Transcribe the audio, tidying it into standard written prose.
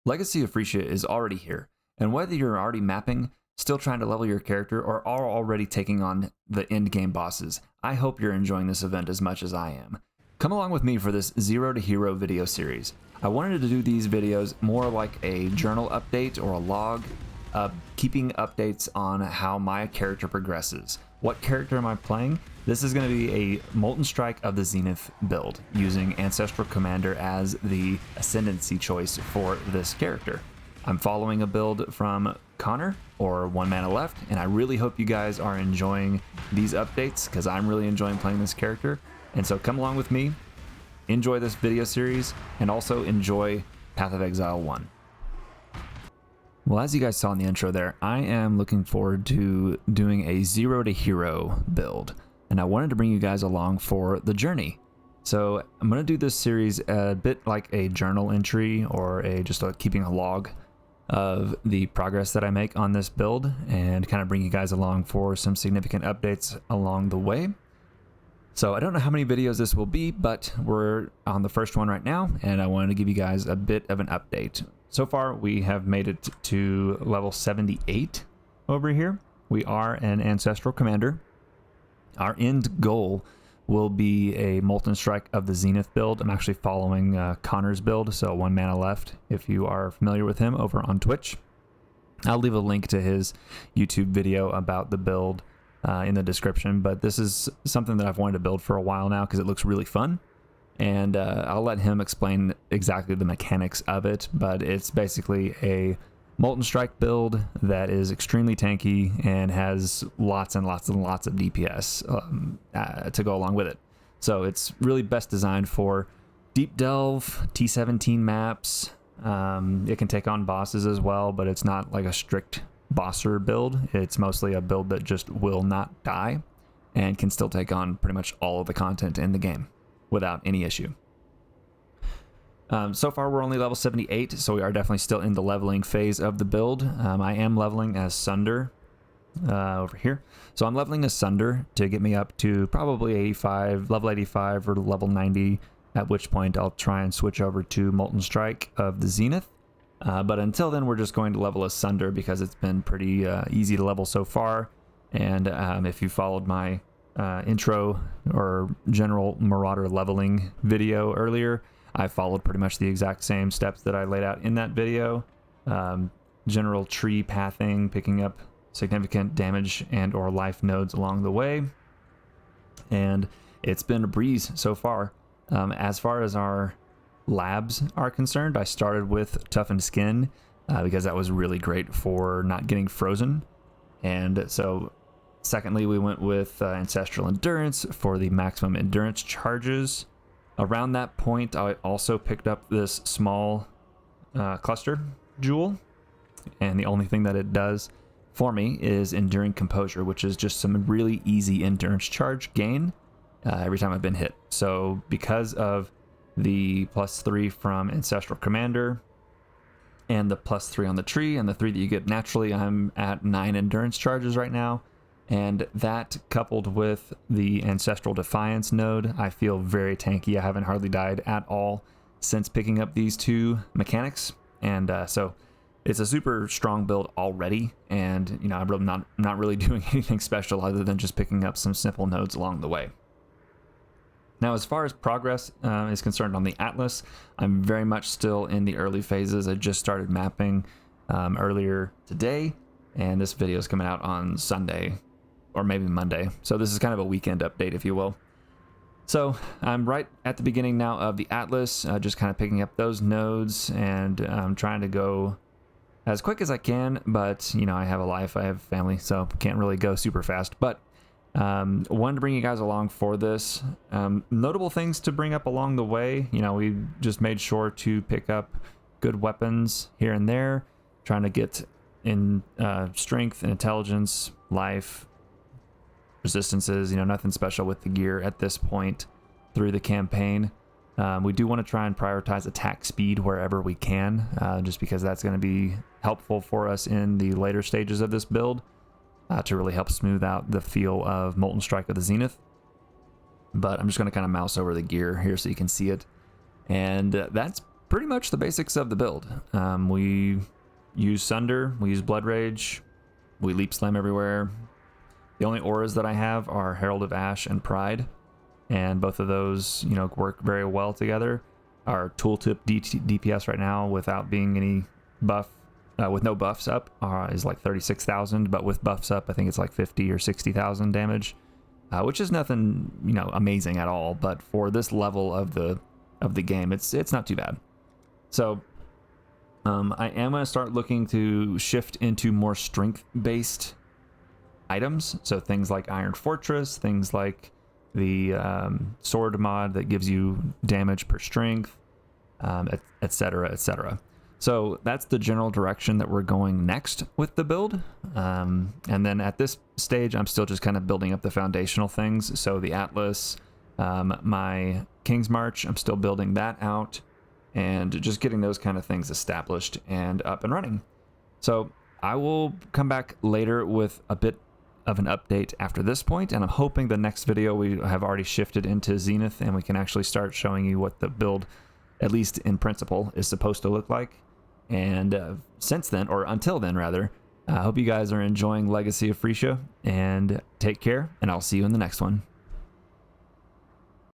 Legacy of Phrecia is already here, and whether you're already mapping, still trying to level your character, or are already taking on the endgame bosses, I hope you're enjoying this event as much as I am. Come along with me for this Zero to Hero video series. I wanted to do these videos more like a journal update or a log, keeping updates on how my character progresses. What character am I playing? This is going to be a Molten Strike of the Zenith build, using Ancestral Commander as the Ascendancy choice for this character. I'm following a build from Connor, or One Mana Left, and I really hope you guys are enjoying these updates, because I'm really enjoying playing this character. And so come along with me, enjoy this video series, and also enjoy Path of Exile 1. Well, as you guys saw in the intro there, I am looking forward to doing a Zero to Hero build, and I wanted to bring you guys along for the journey. So I'm going to do this series a bit like a journal entry, or just keeping a log of the progress that I make on this build, and kind of bring you guys along for some significant updates along the way. So I don't know how many videos this will be, but we're on the first one right now, and I wanted to give you guys a bit of an update. So far, we have made it to level 78 over here. We are an Ancestral Commander. Our end goal will be a Molten Strike of the Zenith build. I'm actually following Connor's build, so One Mana Left, if you are familiar with him over on Twitch. I'll leave a link to his YouTube video about the build in the description, but this is something that I've wanted to build for a while now because it looks really fun. And I'll let him explain exactly the mechanics of it, but it's basically a Molten Strike build that is extremely tanky and has lots and lots and lots of DPS to go along with it. So it's really best designed for Deep Delve, T17 maps. It can take on bosses as well, but it's not like a strict bosser build. It's mostly a build that just will not die and can still take on pretty much all of the content in the game without any issue. So far we're only level 78, so we are definitely still in the leveling phase of the build. I am leveling as Sunder over here. So I'm leveling as Sunder to get me up to probably 85, level 85 or level 90, at which point I'll try and switch over to Molten Strike of the Zenith. But until then, we're just going to level as Sunder because it's been pretty easy to level so far. And if you followed my intro or general marauder leveling video earlier, I followed pretty much the exact same steps that I laid out in that video. General tree pathing, picking up significant damage and or life nodes along the way. And it's been a breeze so far. As far as our labs are concerned, I started with Toughened Skin because that was really great for not getting frozen. And so secondly, we went with Ancestral Endurance for the maximum endurance charges. Around that point, I also picked up this small cluster jewel, and the only thing that it does for me is Enduring Composure, which is just some really easy endurance charge gain every time I've been hit. So because of the +3 from Ancestral Commander and the +3 on the tree and the 3 that you get naturally, I'm at 9 endurance charges right now. And that, coupled with the Ancestral Defiance node, I feel very tanky. I haven't hardly died at all since picking up these two mechanics. And so it's a super strong build already. And, you know, I'm not really doing anything special other than just picking up some simple nodes along the way. Now, as far as progress is concerned on the Atlas, I'm very much still in the early phases. I just started mapping earlier today, and this video is coming out on Sunday, or maybe Monday. So this is kind of a weekend update, if you will. So I'm right at the beginning now of the Atlas, just kind of picking up those nodes, and I'm trying to go as quick as I can, but, you know, I have a life, I have family, so can't really go super fast. But wanted to bring you guys along for this. Notable things to bring up along the way, you know, we just made sure to pick up good weapons here and there, trying to get in strength and intelligence, life, resistances, you know, nothing special with the gear at this point through the campaign. We do want to try and prioritize attack speed wherever we can, just because that's going to be helpful for us in the later stages of this build. To really help smooth out the feel of Molten Strike of the Zenith. But I'm just going to kind of mouse over the gear here so you can see it. And that's pretty much the basics of the build. We use Sunder, we use Blood Rage, we leap slam everywhere. The only auras that I have are Herald of Ash and Pride, and both of those, you know, work very well together. Our tooltip DPS right now, without being any buff, with no buffs up, is like 36,000, but with buffs up, I think it's like 50 or 60,000 damage, which is nothing, you know, amazing at all. But for this level of the game, it's not too bad. So I am going to start looking to shift into more strength-based items. So things like Iron Fortress, things like the sword mod that gives you damage per strength, etc., etc. So that's the general direction that we're going next with the build. And then at this stage, I'm still just kind of building up the foundational things. So the Atlas, my King's March, I'm still building that out and just getting those kind of things established and up and running. So I will come back later with a bit of an update after this point, and I'm hoping the next video we have already shifted into Zenith and we can actually start showing you what the build, at least in principle, is supposed to look like. And since then, or until then rather, I hope you guys are enjoying Legacy of Phrecia, and take care, and I'll see you in the next one.